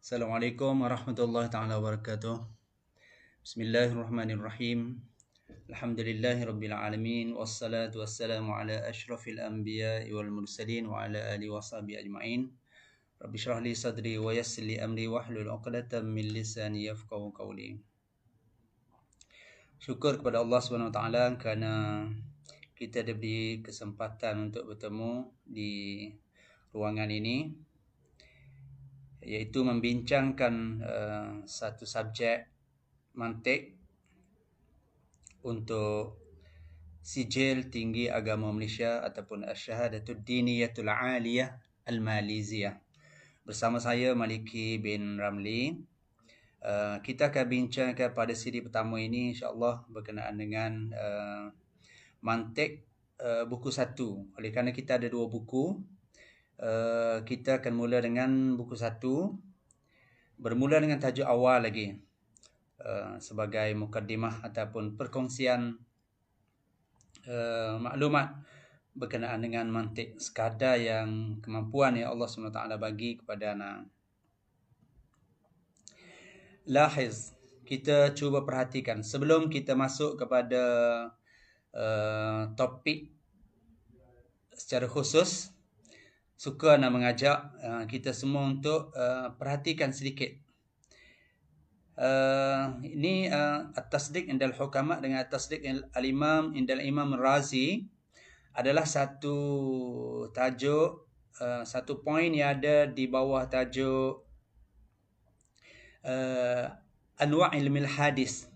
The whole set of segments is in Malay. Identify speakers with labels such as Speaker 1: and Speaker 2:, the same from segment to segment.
Speaker 1: Assalamualaikum warahmatullahi taala wabarakatuh. Bismillahirrahmanirrahim. Alhamdulillahi rabbil alamin wassalatu wassalamu ala asyrafil anbiya'i wal mursalin wa ala alihi washabihi ajmain. Rabbi shrah li sadri wa yassir li amri wahlul 'uqdatam min lisani yafqahu qawli. Syukur kepada Allah Subhanahu wa taala kerana kita diberi kesempatan untuk bertemu di ruangan ini, iaitu membincangkan satu subjek mantik untuk sijil tinggi agama Malaysia ataupun Asyhadatud Diniyatul Aliyah Al-Maliziyah. Bersama saya Maliki bin Ramli. Kita akan bincangkan pada siri pertama ini insya-Allah berkenaan dengan mantik buku 1. Oleh kerana kita ada 2 buku, kita akan mula dengan buku 1, bermula dengan tajuk awal lagi, sebagai mukaddimah ataupun perkongsian maklumat berkenaan dengan mantik sekadar yang kemampuan yang Allah SWT bagi kepada anak. Lahiz, kita cuba perhatikan sebelum kita masuk kepada topik secara khusus, suka nak mengajak kita semua untuk perhatikan sedikit. Ini at-tasdiq indal hukama dengan at-tasdiq al-imam indal imam Razi adalah satu tajuk, satu poin yang ada di bawah tajuk anwa' ilmil hadis.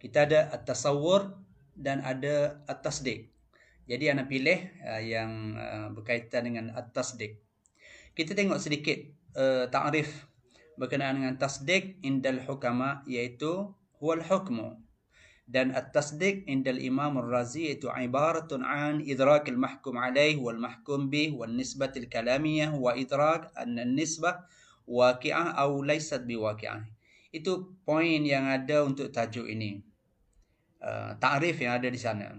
Speaker 1: Kita ada at-tasawwur dan ada at-tasdiq. Jadi anda pilih yang berkaitan dengan at-tasdiq. Kita tengok sedikit ta'rif berkenaan dengan tasdiq indal hukama, iaitu huwal hukmu, dan at-tasdiq indal imam ar-Razi iaitu ibaratun an idrak al-mahkum alaih wal mahkum bih wal nisbatil kalamiyah wa idrak anna an-nisbah waqi'ah atau laysat biwaqi'ah. Itu poin yang ada untuk tajuk ini, ta'rif yang ada di sana.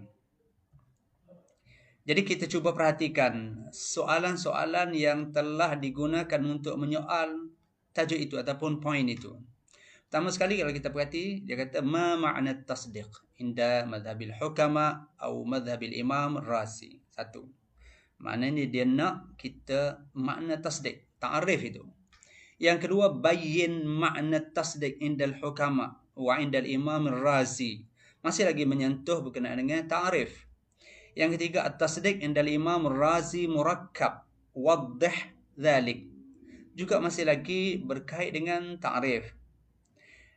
Speaker 1: Jadi kita cuba perhatikan soalan-soalan yang telah digunakan untuk menyoal tajuk itu ataupun poin itu. Pertama sekali kalau kita perhati, dia kata ma ma'na tasdiq inda madhabil hukama atau madhabil imam Razi. Satu, maknanya dia nak kita makna tasdiq, ta'rif itu. Yang kedua, bayyin makna tasdiq indal hukama wa indal imam Razi. Masih lagi menyentuh berkenaan dengan ta'rif. Yang ketiga, at-tasdiq indal imam Razi murakkab waddih dhalik. Juga masih lagi berkait dengan ta'rif.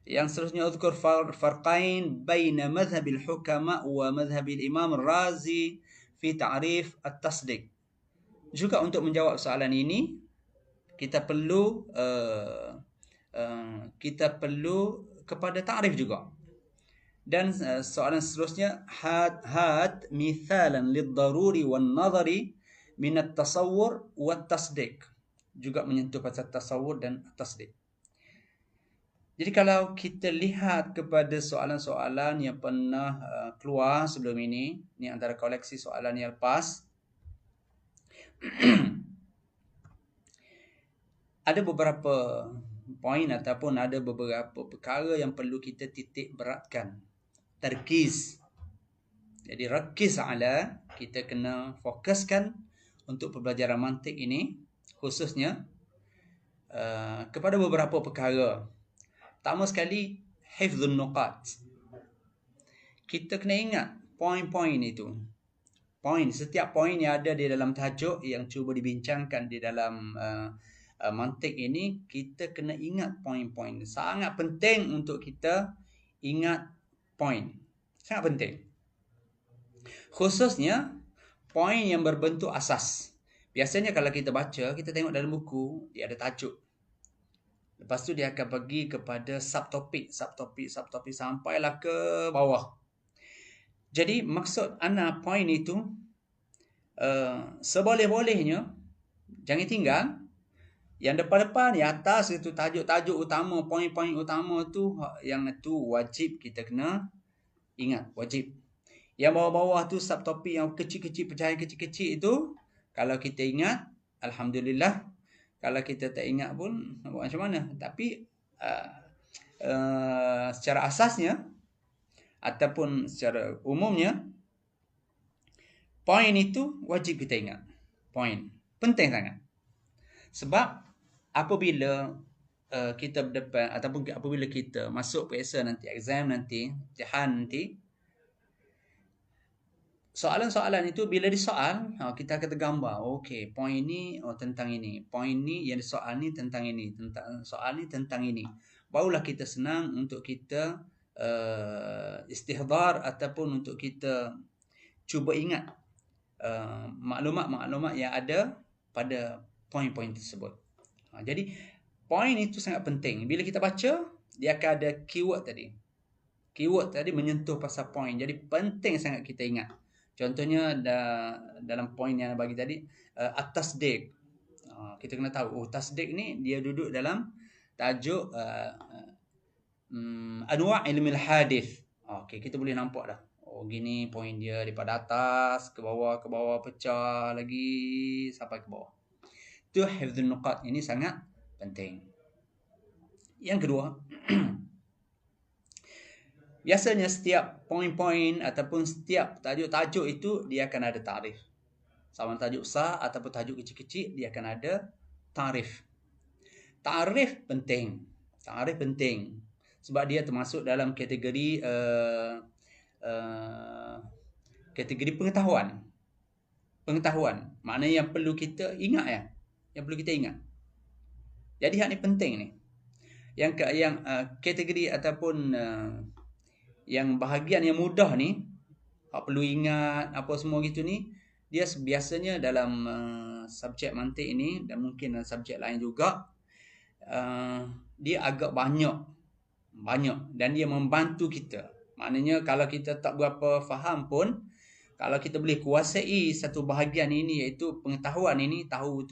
Speaker 1: Yang seterusnya, uzkur farqain baina madhhabil hukama wa madhhabil imam Razi fi ta'rif at-tasdiq. Juga untuk menjawab soalan ini, kita perlu kepada ta'rif juga. Dan soalan seterusnya, had mithalan lid-daruri wan-nadhari min at-tasawwur wat-tasdiq. Juga menyentuh pasal tasawwur dan tasdiq. Jadi kalau kita lihat kepada soalan-soalan yang pernah keluar sebelum ini antara koleksi soalan yang lepas, ada beberapa poin ataupun ada beberapa perkara yang perlu kita titik beratkan. Tarkiz. Jadi rakiz ala, kita kena fokuskan untuk pembelajaran mantik ini khususnya kepada beberapa perkara. Pertama sekali, hifzun nuqat. Kita kena ingat poin-poin itu. Setiap poin yang ada di dalam tajuk yang cuba dibincangkan di dalam mantik ini, kita kena ingat poin-poin. Sangat penting untuk kita ingat poin. Sangat penting. Khususnya poin yang berbentuk asas. Biasanya kalau kita baca, kita tengok dalam buku, dia ada tajuk. Lepas tu dia akan pergi kepada subtopik sampailah ke bawah. Jadi maksud ana poin itu seboleh-bolehnya jangan tinggal. Yang depan-depan, di atas itu tajuk-tajuk utama, poin-poin utama tu, yang itu wajib kita kena ingat, wajib. Yang bawah-bawah tu subtopik yang kecil-kecil, pecahan kecil-kecil itu, kalau kita ingat, alhamdulillah, Kalau kita tak ingat pun nak buat macam mana. Tapi secara asasnya ataupun secara umumnya, poin itu wajib kita ingat. Poin penting sangat. Sebab apabila kita berdepan ataupun apabila kita masuk periksa nanti, exam nanti, imtihan nanti, soalan-soalan itu bila disoal, kita akan tergambar, okey, poin ni tentang ini, poin ni yang disoal ni tentang ini, tentang soal ni tentang ini. Barulah kita senang untuk kita istihdar ataupun untuk kita cuba ingat maklumat-maklumat yang ada pada poin-poin tersebut. Jadi poin itu sangat penting. Bila kita baca, dia akan ada keyword tadi. Keyword tadi menyentuh pasal poin. Jadi penting sangat kita ingat. Contohnya dalam poin yang bagi tadi, at-tasdiq. Kita kena tahu, tasdiq ni dia duduk dalam tajuk anwa' ilmi al-hadith. Okey, kita boleh nampak dah. Oh, gini poin dia daripada atas ke bawah, pecah lagi sampai ke bawah. Itu hifdzun nuqat, ini sangat penting. Yang kedua, biasanya setiap poin-poin ataupun setiap tajuk-tajuk itu dia akan ada tarif. Sama tajuk besar ataupun tajuk kecil-kecil, dia akan ada tarif. Tarif penting. Tarif penting. Sebab dia termasuk dalam kategori kategori pengetahuan. Pengetahuan. Maknanya yang perlu kita ingat ya. Yang perlu kita ingat. Jadi hak ni penting ni. Yang kategori ataupun yang bahagian yang mudah ni, hak perlu ingat apa semua gitu ni, dia biasanya dalam subjek mantik ini dan mungkin subjek lain juga, dia agak banyak dan dia membantu kita. Maknanya kalau kita tak berapa faham pun, kalau kita boleh kuasai satu bahagian ini, iaitu pengetahuan ini, tahu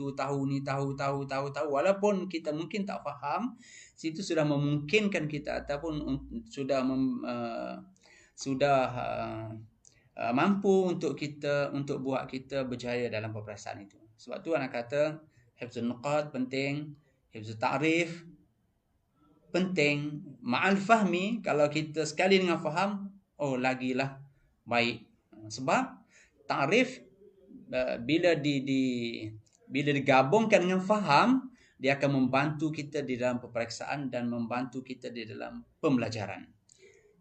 Speaker 1: walaupun kita mungkin tak faham, situ sudah memungkinkan kita ataupun sudah mampu untuk buat kita berjaya dalam peperiksaan itu. Sebab tu anak kata hifdzun nuqat penting, hifdzut ta'rif penting, ma'al fahmi. Kalau kita sekali dengan faham, lagilah baik. Sebab ta'rif bila digabungkan dengan faham, dia akan membantu kita di dalam peperiksaan dan membantu kita di dalam pembelajaran.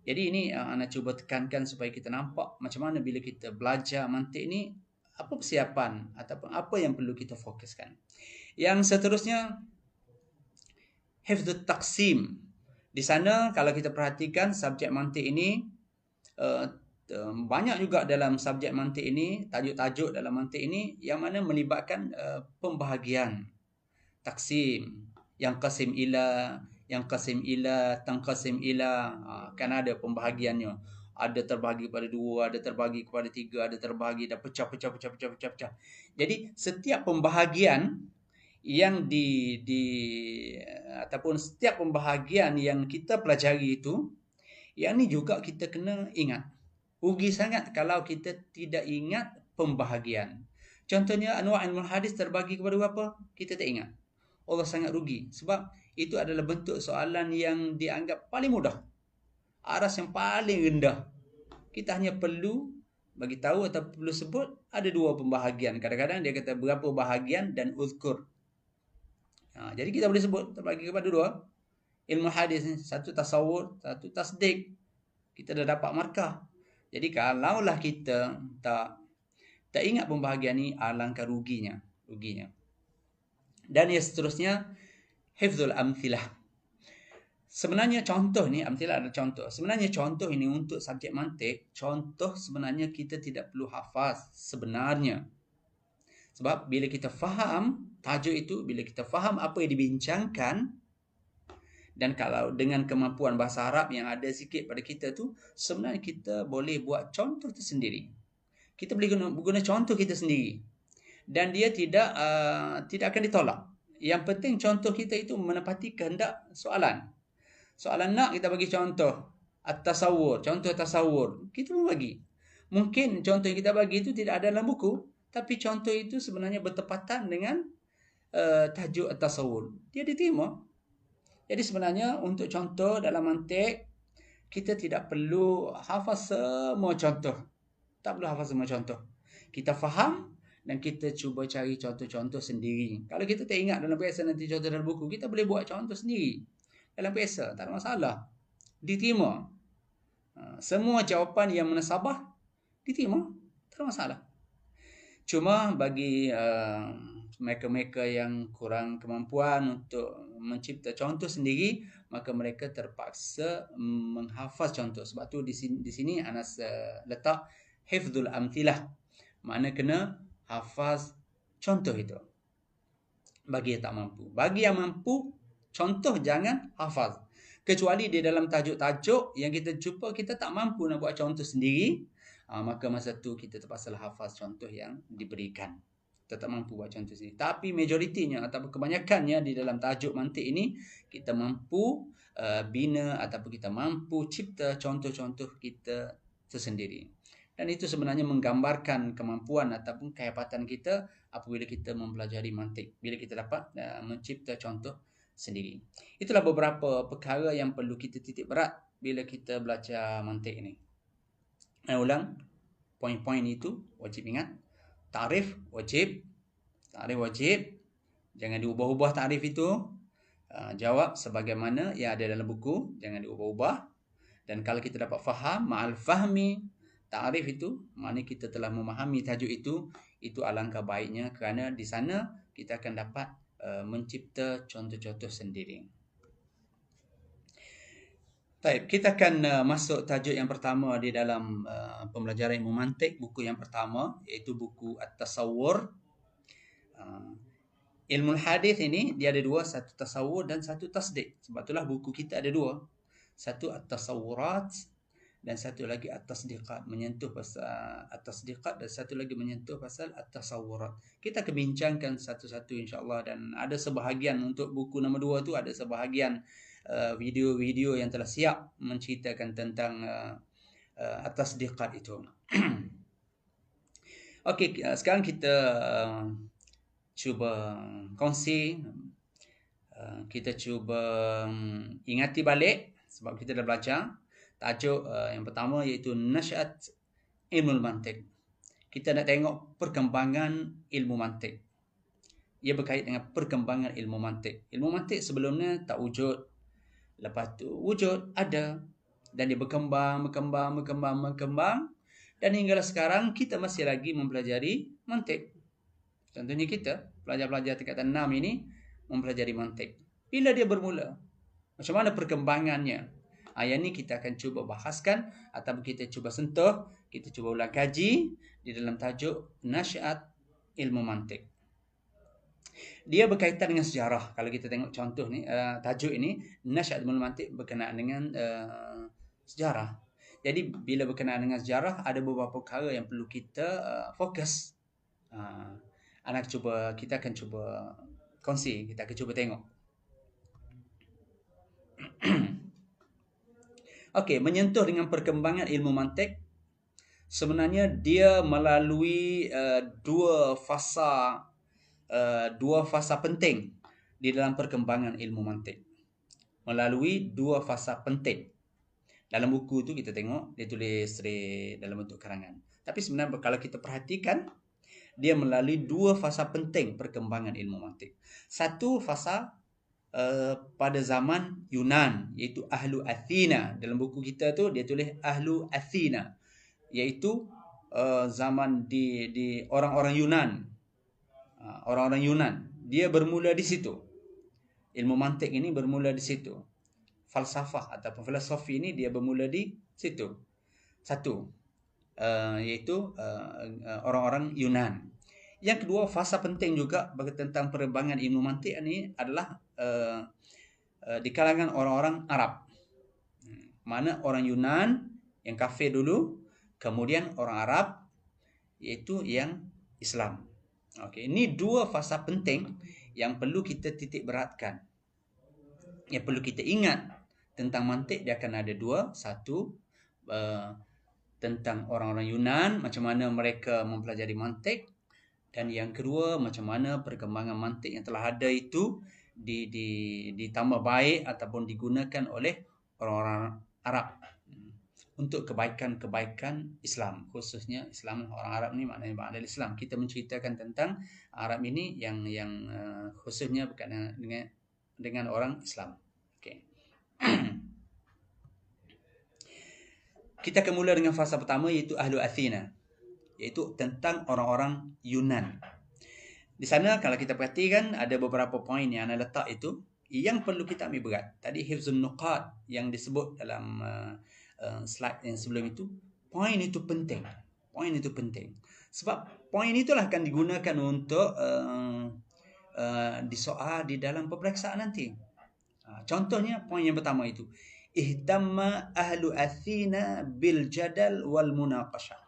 Speaker 1: Jadi ini anak cuba tekankan supaya kita nampak macam mana bila kita belajar mantik ni, apa persiapan ataupun apa yang perlu kita fokuskan. Yang seterusnya, hifdzut taqsim. Di sana kalau kita perhatikan subjek mantik ini, banyak juga dalam subjek mantik ini, tajuk-tajuk dalam mantik ini yang mana melibatkan pembahagian. Taksim, yang qasim ila, tangqasim ila, kan ada pembahagiannya. Ada terbahagi kepada 2, ada terbahagi kepada 3, ada terbahagi dah pecah. Jadi setiap pembahagian yang ataupun setiap pembahagian yang kita pelajari itu, yang ni juga kita kena ingat. Rugi sangat kalau kita tidak ingat pembahagian. Contohnya anwa' ilmu hadis terbagi kepada berapa? Kita tak ingat. Allah sangat rugi. Sebab itu adalah bentuk soalan yang dianggap paling mudah. Aras yang paling rendah. Kita hanya perlu bagi tahu atau perlu sebut ada 2 pembahagian. Kadang-kadang dia kata berapa bahagian dan uzkur. Jadi kita boleh sebut terbagi kepada 2. Ilmu hadis ni, satu tasawur, satu tasdik. Kita dah dapat markah. Jadi kalaulah kita tak ingat pembahagian ni, alangkah ruginya. Dan yang seterusnya, hifdzul amthilah. Sebenarnya contoh ni, amthilah ada contoh. Sebenarnya contoh ini untuk subjek mantik, contoh sebenarnya kita tidak perlu hafaz sebenarnya. Sebab bila kita faham tajuk itu, bila kita faham apa yang dibincangkan, dan kalau dengan kemampuan bahasa Arab yang ada sikit pada kita tu, sebenarnya kita boleh buat contoh tersendiri. Kita boleh guna contoh kita sendiri. Dan dia tidak akan ditolak. Yang penting contoh kita itu menepati kehendak soalan. Soalan nak kita bagi contoh at-tasawur, contoh tasawur, kita pun bagi. Mungkin contoh yang kita bagi itu tidak ada dalam buku, tapi contoh itu sebenarnya bertepatan dengan tajuk at-tasawwur, dia diterima. Jadi sebenarnya untuk contoh dalam mantik, kita tidak perlu hafaz semua contoh. Tak perlu hafaz semua contoh. Kita faham dan kita cuba cari contoh-contoh sendiri. Kalau kita tak ingat dalam PSA nanti contoh dalam buku, kita boleh buat contoh sendiri. Dalam PSA, tak ada masalah. Diterima. Semua jawapan yang munasabah, diterima. Tak ada masalah. Cuma bagi mereka-mereka yang kurang kemampuan untuk mencipta contoh sendiri, maka mereka terpaksa menghafaz contoh. Sebab tu di sini Anas letak hifdzul amthilah. Makna kena hafaz contoh itu. Bagi yang tak mampu. Bagi yang mampu, contoh jangan hafaz. Kecuali di dalam tajuk-tajuk yang kita jumpa, kita tak mampu nak buat contoh sendiri, maka masa tu kita terpaksa hafaz contoh yang diberikan. Kita tak mampu buat contoh sendiri. Tapi majoritinya atau kebanyakannya di dalam tajuk mantik ini, kita mampu bina ataupun kita mampu cipta contoh-contoh kita tersendiri. Dan itu sebenarnya menggambarkan kemampuan ataupun kehebatan kita apabila kita mempelajari mantik. Bila kita dapat mencipta contoh sendiri. Itulah beberapa perkara yang perlu kita titik berat bila kita belajar mantik ni. Ulang, poin-poin itu wajib ingat. Ta'rif wajib. Ta'rif wajib. Jangan diubah-ubah ta'rif itu. Jawab sebagaimana yang ada dalam buku. Jangan diubah-ubah. Dan kalau kita dapat faham, ma'al fahmi ta'rif itu, maknanya kita telah memahami tajuk itu alangkah baiknya kerana di sana kita akan dapat mencipta contoh-contoh sendiri. Baik, kita akan masuk tajuk yang pertama di dalam pembelajaran ilmu mantik, buku yang pertama iaitu buku At-Tasawwur. Ilmu hadis ini dia ada dua, satu tasawwur dan satu tasdik. Sebab itulah buku kita ada dua. Satu At-Tasawwurat dan satu lagi At-Tasdiqat, menyentuh pasal At-Tasdiqat, dan satu lagi menyentuh pasal At-Tasawwurat. Kita akan bincangkan satu-satu insya-Allah, dan ada sebahagian untuk buku nombor 2 tu ada sebahagian video-video yang telah siap menceritakan tentang At-Tasdiqat itu. Okey, sekarang kita cuba kongsi, kita cuba ingati balik sebab kita dah belajar. Tajuk yang pertama iaitu Nasyat Ilmu Mantik. Kita nak tengok perkembangan ilmu mantik. Ia berkait dengan perkembangan ilmu mantik. Ilmu mantik sebelumnya tak wujud. Lepas tu wujud, ada. Dan dia berkembang. Dan hinggalah sekarang kita masih lagi mempelajari mantik. Contohnya kita, pelajar-pelajar tingkatan 6 ini mempelajari mantik. Bila dia bermula? Macam mana perkembangannya? Yang ni kita akan cuba bahaskan ataupun kita cuba sentuh, kita cuba ulang kaji di dalam tajuk Nasyat Ilmu Mantik. Dia berkaitan dengan sejarah. Kalau kita tengok contoh ni, tajuk ini Nasyat Ilmu Mantik berkenaan dengan sejarah. Jadi bila berkenaan dengan sejarah, ada beberapa perkara yang perlu kita fokus. Kita akan cuba kongsi, kita akan cuba tengok. Okey, menyentuh dengan perkembangan ilmu mantik, sebenarnya dia melalui dua fasa penting di dalam perkembangan ilmu mantik. Melalui dua fasa penting. Dalam buku tu kita tengok dia tulis dalam bentuk karangan. Tapi sebenarnya kalau kita perhatikan, dia melalui dua fasa penting perkembangan ilmu mantik. Satu fasa pada zaman Yunan, iaitu Ahlu Athina. Dalam buku kita tu dia tulis Ahlu Athina, iaitu zaman di orang-orang Yunan. Orang-orang Yunan, dia bermula di situ. Ilmu mantik ini bermula di situ. Falsafah ataupun filosofi ini dia bermula di situ. Satu, iaitu orang-orang Yunan. Yang kedua, fasa penting juga tentang perkembangan ilmu mantik ini adalah di kalangan orang-orang Arab. Mana orang Yunan yang kafir dulu, kemudian orang Arab iaitu yang Islam. Okey, ini dua fasa penting yang perlu kita titik beratkan. Yang perlu kita ingat tentang mantik, dia akan ada dua. Satu, tentang orang-orang Yunan, macam mana mereka mempelajari mantik. Dan yang kedua, macam mana perkembangan mantik yang telah ada itu ditambah baik ataupun digunakan oleh orang-orang Arab untuk kebaikan-kebaikan Islam, khususnya Islam. Orang Arab ni maknanya Islam. Kita menceritakan tentang Arab ini yang khususnya berkaitan dengan orang Islam. Okey. Kita akan mula dengan fasa pertama, iaitu Ahlu Athena, iaitu tentang orang-orang Yunan. Di sana kalau kita perhatikan ada beberapa poin yang Ana letak itu yang perlu kita ambil berat. Tadi hifzun nuqat yang disebut dalam slide yang sebelum itu, poin itu penting. Poin itu penting. Sebab poin itulah akan digunakan untuk disoal di dalam peperiksaan nanti. Contohnya poin yang pertama itu, ihtamma ahlu Athena bil jadal wal munaqashah.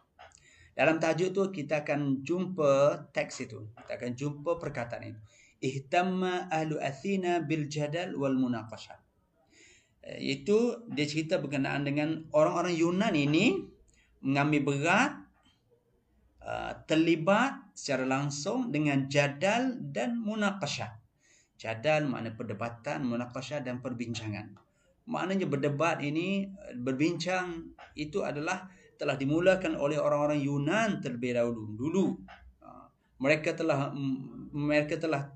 Speaker 1: Dalam tajuk tu kita akan jumpa teks itu. Kita akan jumpa perkataan itu. Ihtamma ahlu Athena bil jadal wal munaqashah. Itu dia cerita berkenaan dengan orang-orang Yunan ini mengambil berat, terlibat secara langsung dengan jadal dan munaqashah. Jadal makna perdebatan, munaqashah dan perbincangan. Maknanya berdebat ini, berbincang itu adalah telah dimulakan oleh orang-orang Yunan terlebih dahulu. Mereka telah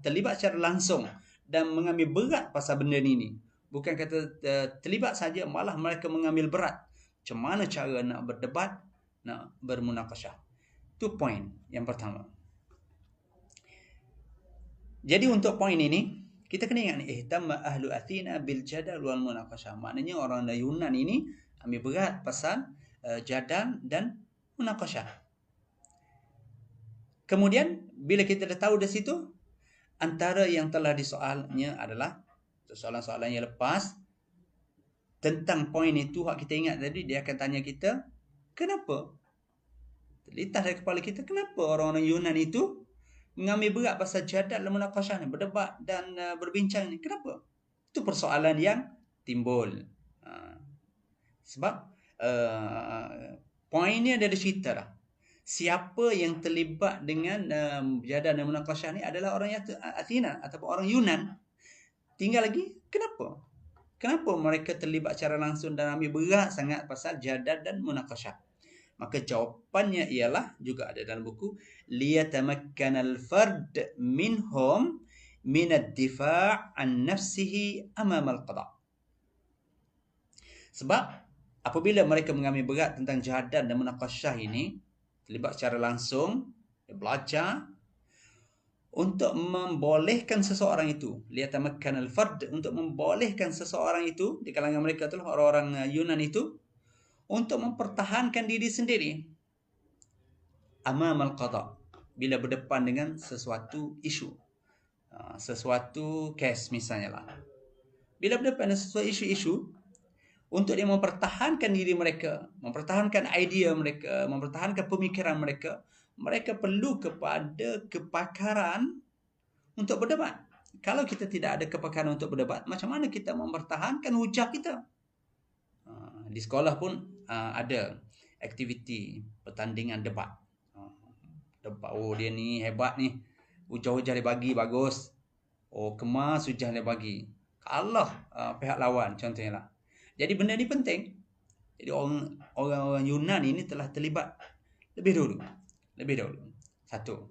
Speaker 1: terlibat secara langsung dan mengambil berat pasal benda ini. Bukan kata terlibat saja, malah mereka mengambil berat. Macam mana cara nak berdebat, nak bermunaqashah. Itu poin yang pertama. Jadi untuk poin ini, kita kena ingat ni, ihtamma ahlu Athena bil jadal wal munaqashah. Maknanya orang Yunan ini ambil berat pasal jadal dan munaqashah. Kemudian bila kita dah tahu dari situ, antara yang telah disoalnya adalah soalan-soalan yang lepas tentang poin itu. Hak kita ingat tadi, dia akan tanya kita, kenapa? Terlintas dari kepala kita, kenapa orang-orang Yunan itu mengambil berat pasal jadal dan munaqashah ni, berdebat dan berbincang ni? Kenapa? Itu persoalan yang timbul. Sebab poin ni ada cerita lah. Siapa yang terlibat dengan jadal dan munaqashah ni adalah orang Athena ataupun orang Yunan. Tinggal lagi, kenapa? Kenapa mereka terlibat secara langsung dan ambil berat sangat pasal jadal dan munaqashah? Maka jawapannya ialah, juga ada dalam buku, liyatamakkanal fard minhum min ad-difa' an nafsihi amam al-qada'. Sebab apabila mereka mengambil berat tentang jadal dan munaqashah ini, terlibat secara langsung, belajar untuk membolehkan seseorang itu, liyatamakkanal fard, untuk membolehkan seseorang itu di kalangan mereka itulah orang-orang Yunan itu, untuk mempertahankan diri sendiri amam al-qada', bila berdepan dengan sesuatu isu, sesuatu kes misalnya lah. Bila berdepan dengan sesuatu isu-isu, untuk dia mempertahankan diri mereka, mempertahankan idea mereka, mempertahankan pemikiran mereka, mereka perlu kepada kepakaran untuk berdebat. Kalau kita tidak ada kepakaran untuk berdebat, macam mana kita mempertahankan hujah kita? Di sekolah pun ada aktiviti pertandingan debat. Debat, oh dia ni hebat ni, hujah-hujah dia bagi bagus, oh kemas hujah dia bagi, kalah pihak lawan contohnya lah. Jadi benda ni penting. Jadi orang Yunan ini telah terlibat lebih dahulu. Satu.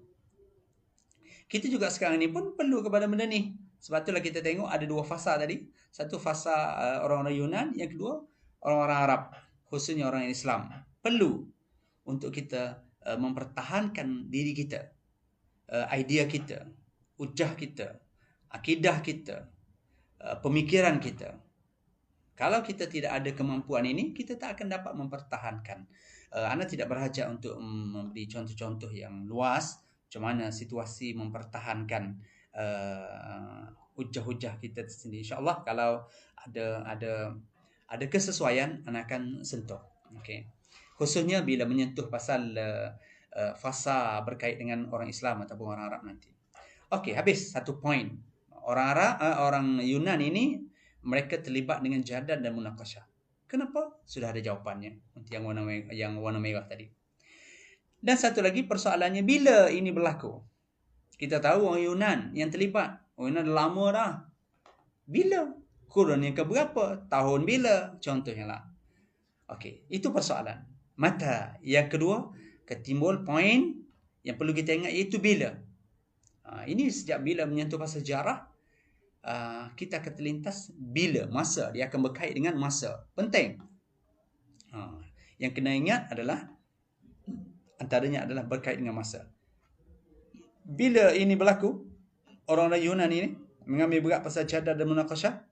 Speaker 1: Kita juga sekarang ni pun perlu kepada benda ni. Sebab itulah kita tengok ada dua fasa tadi. Satu fasa orang-orang Yunan, yang kedua orang-orang Arab, khususnya orang Islam. Perlu untuk kita mempertahankan diri kita, idea kita, hujah kita, akidah kita, pemikiran kita. Kalau kita tidak ada kemampuan ini, kita tak akan dapat mempertahankan. Anda tidak berhajat untuk memberi contoh-contoh yang luas macam mana situasi mempertahankan hujah-hujah kita sendiri. InsyaAllah kalau ada kesesuaian, Anda akan sentuh. Okay. Khususnya bila menyentuh pasal fasa berkait dengan orang Islam ataupun orang Arab nanti. Okey, habis satu poin. Orang Yunan ini, mereka terlibat dengan jadal dan munaqashah. Kenapa? Sudah ada jawapannya untuk yang warna merah tadi. Dan satu lagi persoalannya, bila ini berlaku? Kita tahu orang Yunan yang terlibat. Orang Yunan dah lama dah. Bila? Kurun yang keberapa? Tahun bila? Contohnya lah. Okey, itu persoalan. Mata. Yang kedua, ketimbul poin yang perlu kita ingat iaitu bila. Ini sejak bila menyentuh pasal sejarah, kita akan terlintas bila, masa. Dia akan berkait dengan masa. Penting. Yang kena ingat adalah, antaranya adalah berkait dengan masa. Bila ini berlaku, orang-orang Yunan ini mengambil berat pasal cadar dan munaqashah?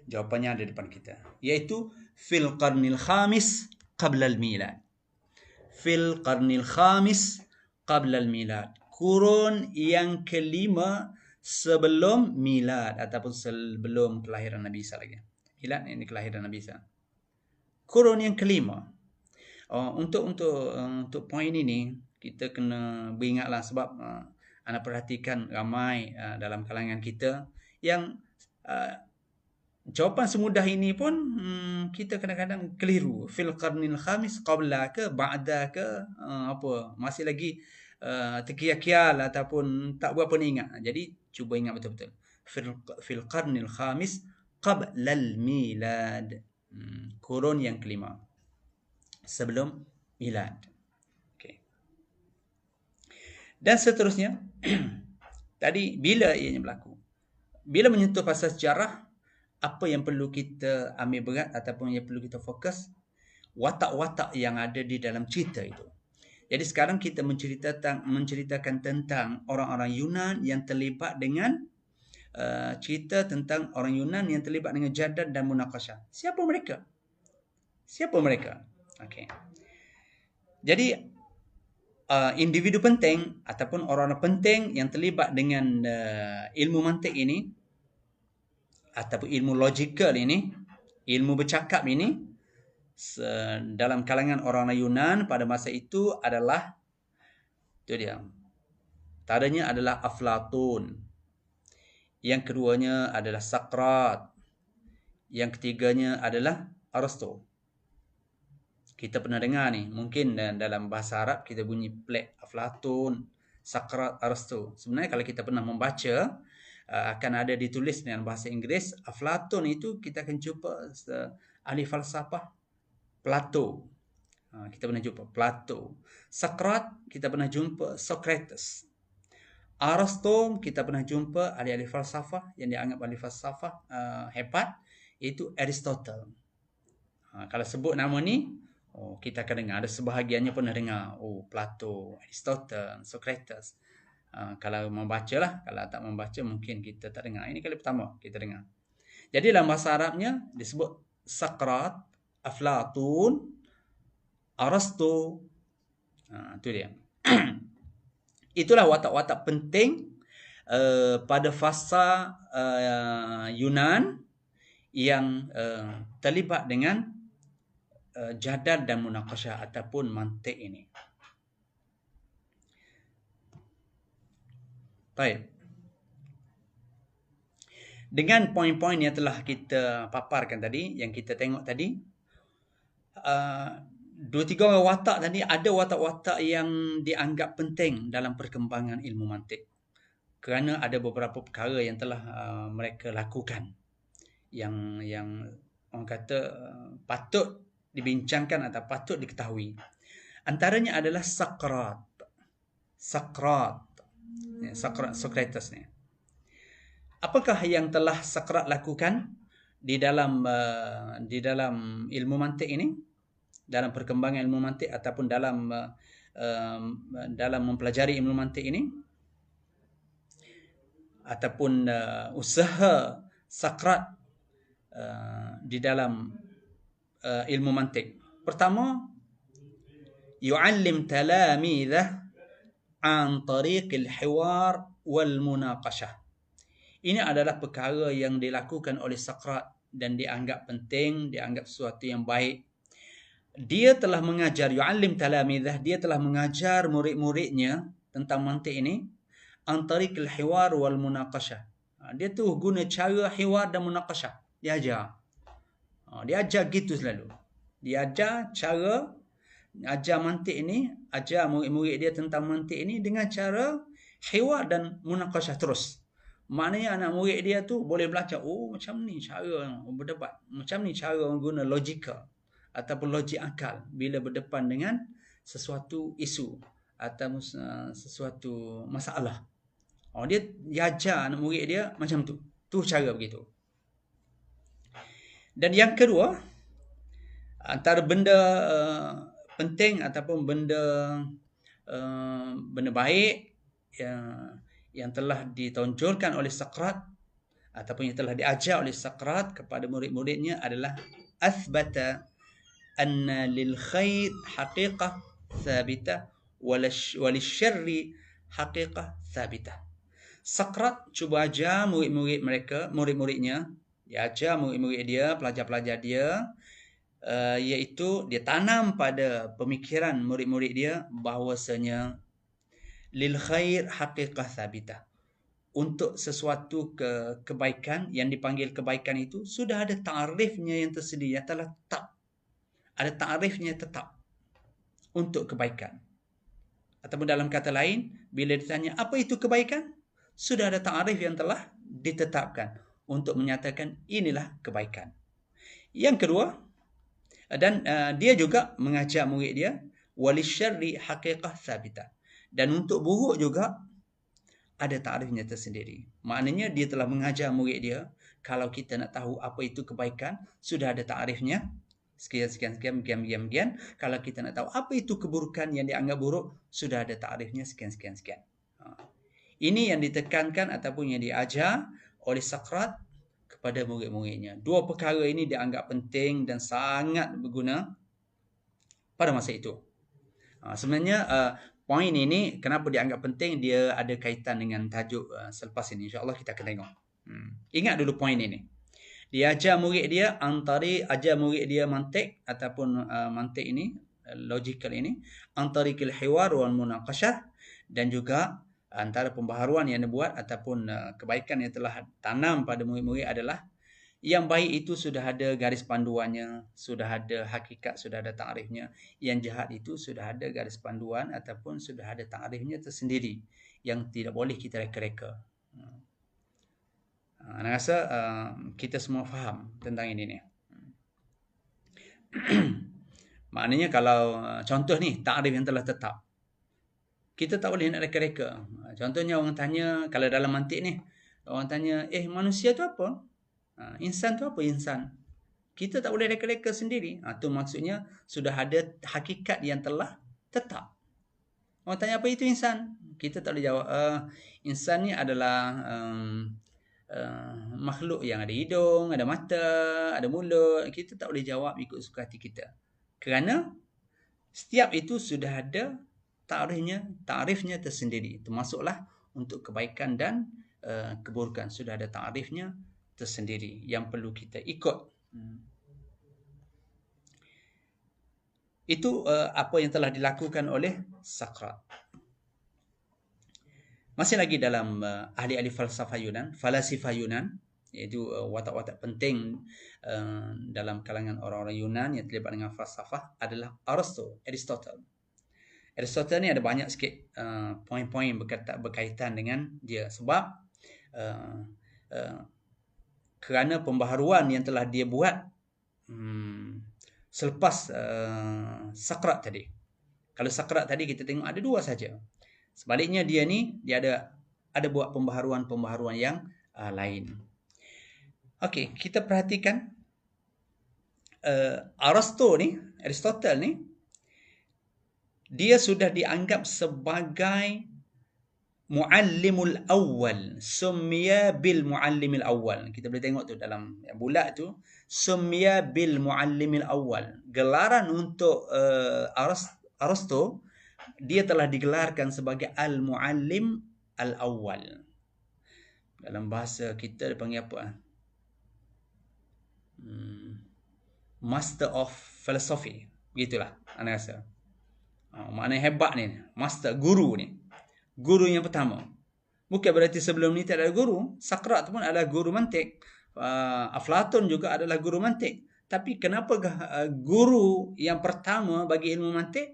Speaker 1: Jawapannya ada di depan kita, iaitu fil qarnil khamis qabla al-milad. Fil qarnil khamis qabla al-milad. Kurun yang kelima sebelum milad ataupun sebelum kelahiran Nabi Isa lagi. Milad ini kelahiran Nabi Isa. Kurun yang kelima. Untuk poin ini kita kena beringatlah, sebab anda perhatikan ramai dalam kalangan kita yang jawapan semudah ini pun kita kadang-kadang keliru. Fil qarnil khamis qabla ke ba'da ke masih lagi terkial-kial ataupun tak berapa nak ingat. Jadi cuba ingat betul-betul. Fil qarnil khamis qabla al-milad. Kurun yang kelima sebelum milad. Okey. Dan seterusnya tadi bila ianya berlaku? Bila menyentuh pasal sejarah, apa yang perlu kita ambil berat ataupun yang perlu kita fokus? Watak-watak yang ada di dalam cerita itu. Jadi sekarang kita menceritakan tentang orang-orang Yunan yang terlibat dengan cerita tentang orang Yunan yang terlibat dengan jadal dan munaqashah. Siapa mereka? Siapa mereka? Okey. Jadi individu penting ataupun orang-orang penting yang terlibat dengan ilmu mantik ini ataupun ilmu logikal ini, ilmu bercakap ini, dalam kalangan orang Yunan pada masa itu adalah, itu dia, tadanya adalah Aflatun, yang keduanya adalah Saqrat, yang ketiganya adalah Aristo. Kita pernah dengar ni, mungkin dalam bahasa Arab kita bunyi pelik, Aflatun, Saqrat, Aristo. Sebenarnya kalau kita pernah membaca, akan ada ditulis dengan bahasa Inggeris. Aflatun itu kita akan jumpa ahli falsafah Plato. Kita pernah jumpa Plato. Saqrat kita pernah jumpa Socrates. Aristo kita pernah jumpa ahli-ahli falsafah yang dianggap ahli falsafah hebat, iaitu Aristotle. Kalau sebut nama ni, kita akan dengar, ada sebahagiannya pernah dengar. Plato, Aristotle, Socrates. Kalau membaca lah, kalau tak membaca mungkin kita tak dengar. Ini kali pertama kita dengar. Jadi dalam bahasa Arabnya disebut Saqrat, Aflatun, Aristo. Itu dia. Itulah watak-watak penting pada fasa Yunan yang terlibat dengan jadal dan munaqashah ataupun mantik ini. Baik. Dengan poin-poin yang telah kita paparkan tadi, yang kita tengok tadi, 2-3 orang watak tadi, ada watak-watak yang dianggap penting dalam perkembangan ilmu mantik. Kerana ada beberapa perkara yang telah mereka lakukan yang orang kata patut dibincangkan atau patut diketahui. Antaranya adalah Saqrat. Socrates ni. Apakah yang telah Saqrat lakukan di dalam ilmu mantik ini, dalam perkembangan ilmu mantik ataupun dalam mempelajari ilmu mantik ini, ataupun usaha Saqrat di dalam ilmu mantik? Pertama, yu'allim talamidah an tariqil hiwar wal munaqashah. Ini adalah perkara yang dilakukan oleh Saqrat dan dianggap penting, dianggap sesuatu yang baik. Dia telah mengajar, yu'allim talamidah, dia telah mengajar murid-muridnya tentang mantik ini, an tariqil hiwar wal munaqashah. Dia tu guna cara hiwar dan munaqashah. Dia ajar gitu selalu. Dia ajar cara, ajar mantik ini, ajar murid-murid dia tentang mantik ini dengan cara Hiwar dan munaqashah terus. Maknanya anak murid dia tu boleh belajar, oh macam ni cara berdebat, macam ni cara guna logika ataupun logik akal bila berdepan dengan sesuatu isu atau sesuatu masalah. Dia ajar anak murid dia macam tu. Tu cara begitu. Dan yang kedua, antara benda penting ataupun benda baik yang telah ditonjolkan oleh Saqrat ataupun yang telah diajar oleh Saqrat kepada murid-muridnya adalah athbata anna lil khair haqiqah thabitah walisyarri haqiqah thabitah. Saqrat cuba ajar murid-muridnya, dia ajar murid-murid dia, pelajar-pelajar dia, iaitu dia tanam pada pemikiran murid-murid dia bahawasanya lil khair haqiqah thabitah. Untuk sesuatu kebaikan yang dipanggil kebaikan itu sudah ada ta'rifnya yang tersedia, yang telah tetap. Ada ta'rifnya tetap untuk kebaikan. Ataupun dalam kata lain, bila ditanya apa itu kebaikan, sudah ada ta'rif yang telah ditetapkan untuk menyatakan inilah kebaikan. Yang kedua, dan dia juga mengajar murid dia walisyarri haqiqah thabitah. Dan untuk buruk juga ada ta'rifnya tersendiri. Maknanya dia telah mengajar murid dia, kalau kita nak tahu apa itu kebaikan, sudah ada ta'rifnya. Sekian. Kalau kita nak tahu apa itu keburukan yang dianggap buruk, sudah ada ta'rifnya sekian. Ini yang ditekankan ataupun yang diajar oleh Saqrat kepada murid-muridnya. Dua perkara ini dianggap penting dan sangat berguna pada masa itu. Sebenarnya poin ini kenapa dianggap penting, dia ada kaitan dengan tajuk selepas ini. InsyaAllah kita akan tengok. Ingat dulu poin ini. Dia ajar murid dia ajar murid dia mantik ataupun mantik ini, logical ini, antarikil hiwar wal munaqashah, dan juga antara pembaharuan yang dibuat ataupun kebaikan yang telah tanam pada murid-murid adalah yang baik itu sudah ada garis panduannya, sudah ada hakikat, sudah ada ta'rifnya. Yang jahat itu sudah ada garis panduan ataupun sudah ada ta'rifnya tersendiri yang tidak boleh kita reka-reka. Saya rasa kita semua faham tentang ini ni. Maknanya kalau contoh ni ta'rif yang telah tetap, kita tak boleh nak reka-reka. Contohnya orang tanya, kalau dalam mantik ni, orang tanya, manusia tu apa? Insan tu apa insan? Kita tak boleh reka-reka sendiri. Tu maksudnya sudah ada hakikat yang telah tetap. Orang tanya apa itu insan? Kita tak boleh jawab. Insan ni adalah makhluk yang ada hidung, ada mata, ada mulut. Kita tak boleh jawab ikut suka hati kita. Kerana setiap itu sudah ada ta'rifnya tersendiri. Termasuklah untuk kebaikan dan keburukan. Sudah ada ta'rifnya tersendiri yang perlu kita ikut. Itu apa yang telah dilakukan oleh Saqrat. Masih lagi dalam ahli-ahli falsafah Yunan, falasifah Yunan, iaitu watak-watak penting dalam kalangan orang-orang Yunan yang terlibat dengan falsafah adalah Aristotle. Aristotle ni ada banyak sikit poin-poin berkaitan dengan dia, sebab kerana pembaharuan yang telah dia buat selepas Saqrat tadi. Kalau Saqrat tadi kita tengok ada dua saja. Sebaliknya dia ada buat pembaharuan yang lain. Okey, kita perhatikan Aristotle ni, dia sudah dianggap sebagai muallimul awal, summiya bil muallimil awal. Kita boleh tengok tu dalam yang bulat tu, summiya bil muallimil awal. Gelaran untuk Aristotle, dia telah digelarkan sebagai al-muallim al-awwal. Dalam bahasa kita dia panggil apa? Master of philosophy. Begitulah anda rasa. Maknanya hebat ni, master, guru ni. Guru yang pertama. Bukan berarti sebelum ni tak ada guru. Saqrat pun adalah guru mantik. Aflatun juga adalah guru mantik. Tapi kenapa guru yang pertama bagi ilmu mantik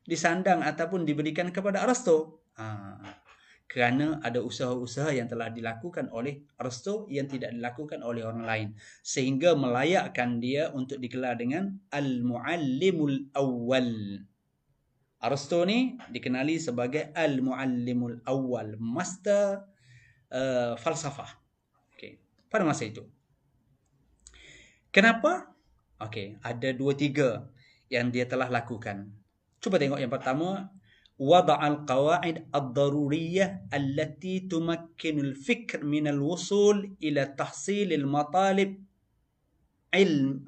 Speaker 1: disandang ataupun diberikan kepada Aristotle? kerana ada usaha-usaha yang telah dilakukan oleh Aristo yang tidak dilakukan oleh orang lain, sehingga melayakkan dia untuk digelar dengan Al-Muallimul Awwal. Aristo ni dikenali sebagai Al-Muallimul Awwal, master falsafah. Okay. Pada masa itu. Kenapa? Okey, ada 2-3 yang dia telah lakukan. Cuba tengok yang pertama, wada'al qawaid ad-daruriyah allati tumakkinul fikr minal wusul ila tahsilil matalib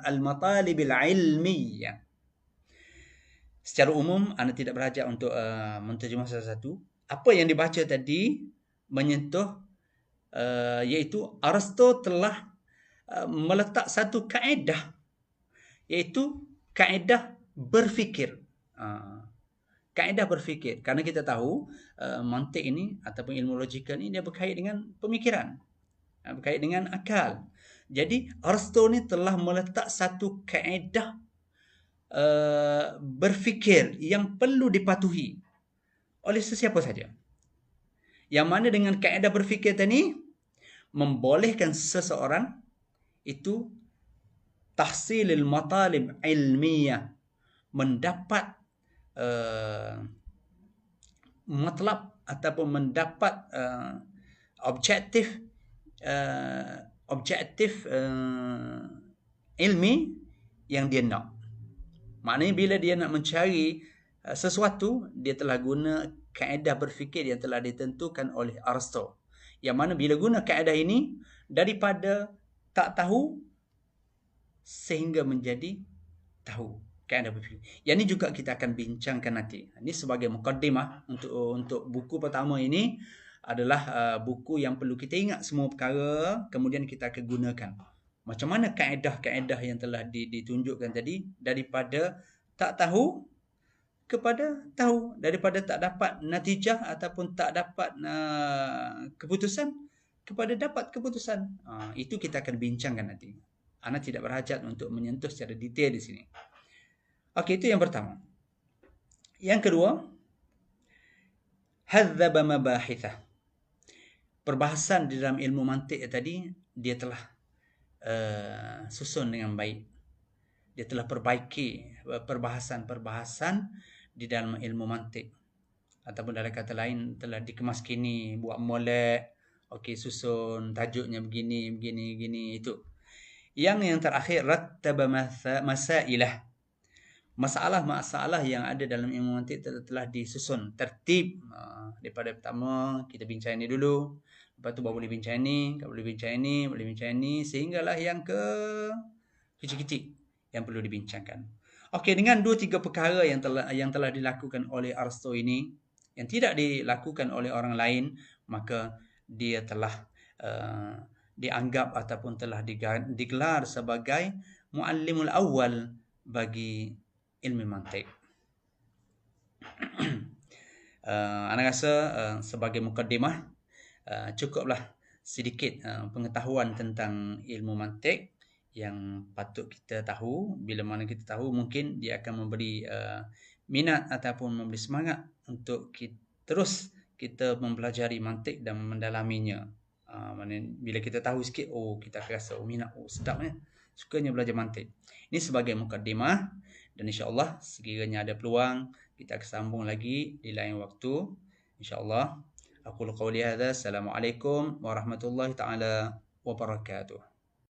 Speaker 1: al-matalib al-ilmiyah. Secara umum, anda tidak berhajat untuk menterjemah satu-satu. Apa yang dibaca tadi menyentuh iaitu Aristo telah meletak satu kaedah, iaitu kaedah berfikir. Kaedah berfikir. Kerana kita tahu mantik ini ataupun ilmu logika ini dia berkait dengan pemikiran, berkait dengan akal. Jadi Aristo ni telah meletak satu kaedah berfikir yang perlu dipatuhi oleh sesiapa saja. Yang mana dengan kaedah berfikir tadi membolehkan seseorang itu tahsilil matalib ilmiah, mendapat matlab ataupun mendapat objektif ilmi yang dia nak. Maknanya bila dia nak mencari sesuatu, dia telah guna kaedah berfikir yang telah ditentukan oleh Aristo. Yang mana bila guna kaedah ini, daripada tak tahu sehingga menjadi tahu. Kaedah berfikir. Yang ini juga kita akan bincangkan nanti. Ini sebagai mukaddimah untuk buku pertama ini adalah buku yang perlu kita ingat semua perkara, kemudian kita akan gunakan. Macam mana kaedah-kaedah yang telah ditunjukkan tadi, daripada tak tahu kepada tahu, daripada tak dapat natijah ataupun tak dapat keputusan kepada dapat keputusan. Itu kita akan bincangkan nanti. Ana tidak berhajat untuk menyentuh secara detail di sini. Okey, itu yang pertama. Yang kedua, hadzaba mabahithah. Perbahasan di dalam ilmu mantik tadi dia telah susun dengan baik. Dia telah perbaiki perbahasan-perbahasan di dalam ilmu mantik. Ataupun dalam kata lain telah dikemas kini, buat molek, okey, susun tajuknya begini itu. Yang terakhir, rattaba masailah. Masalah-masalah yang ada dalam ilmu mantik telah disusun tertib. Daripada pertama kita bincang ini dulu, lepas tu baru boleh bincang ini, boleh bincang ini, sehinggalah yang ke kecil-kecil yang perlu dibincangkan. Okey, dengan 2-3 perkara yang telah dilakukan oleh Aristo ini, yang tidak dilakukan oleh orang lain, maka dia telah dianggap ataupun telah digelar sebagai muallimul awal bagi ilmu mantik. Ana rasa sebagai mukaddimah cukuplah sedikit pengetahuan tentang ilmu mantik yang patut kita tahu. Bila mana kita tahu, mungkin dia akan memberi minat ataupun memberi semangat untuk terus kita mempelajari mantik dan mendalaminya. Bila kita tahu sikit, kita akan rasa minat, sedapnya, sukanya belajar mantik. Ini sebagai mukaddimah. Dan insya-Allah sekiranya ada peluang kita akan sambung lagi di lain waktu. Insya-Allah. Aku qauli hadza. Assalamualaikum warahmatullahi taala wabarakatuh.